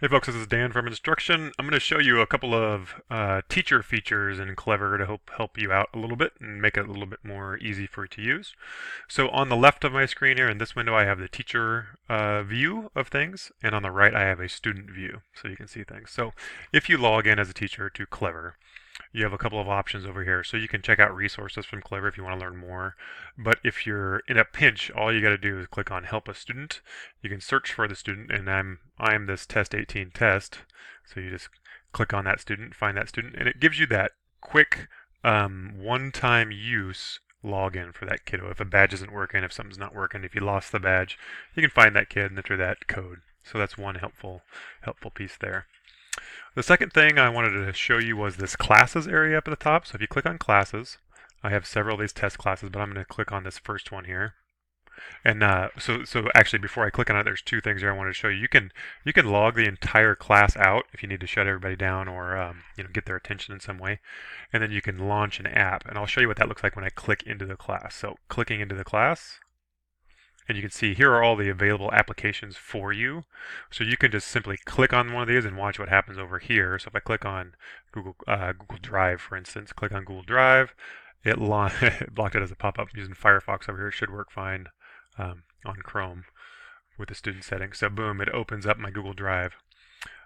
Hey folks, this is Dan from Instruction. I'm going to show you a couple of teacher features in Clever to help you out a little bit and make it a little bit more easy for you to use. So on the left of my screen here in this window I have the teacher view of things, and on the right I have a student view so you can see things. So if you log in as a teacher to Clever, you have a couple of options over here. So you can check out resources from Clever if you want to learn more. But if you're in a pinch, all you got to do is click on Help a Student. You can search for the student, and I'm this Test 18 test. So you just click on that student, find that student, and it gives you that quick one-time use login for that kiddo. If a badge isn't working, if something's not working, if you lost the badge, you can find that kid and enter that code. So that's one helpful piece there. The second thing I wanted to show you was this classes area up at the top. So if you click on classes, I have several of these test classes, but I'm going to click on this first one here. And so actually, before I click on it, there's two things here I wanted to show you. You can log the entire class out if you need to shut everybody down or get their attention in some way, and then you can launch an app. And I'll show you what that looks like when I click into the class. So clicking into the class, and you can see here are all the available applications for you. So you can just simply click on one of these and watch what happens over here. So if I click on Google Drive, for instance, click on Google Drive, it blocked it as a pop-up. Using Firefox over here, it should work fine on Chrome with the student settings. So boom, it opens up my Google Drive.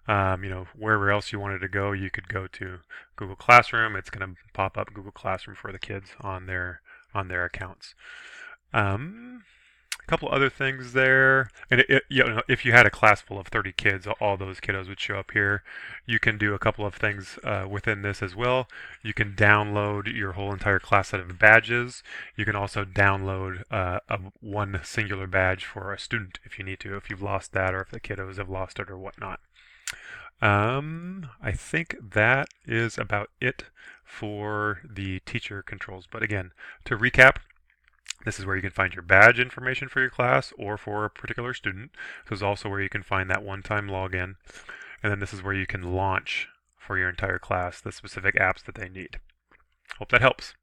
Wherever else you wanted to go, you could go to Google Classroom. It's going to pop up Google Classroom for the kids on their accounts. A couple other things there, and if you had a class full of 30 kids, all those kiddos would show up here. You can do a couple of things within this as well. You can download your whole entire class set of badges. You can also download one singular badge for a student if you need to, if you've lost that or if the kiddos have lost it or whatnot. I think that is about it for the teacher controls. But again, to recap, this is where you can find your badge information for your class or for a particular student. This is also where you can find that one-time login. And then this is where you can launch for your entire class the specific apps that they need. Hope that helps.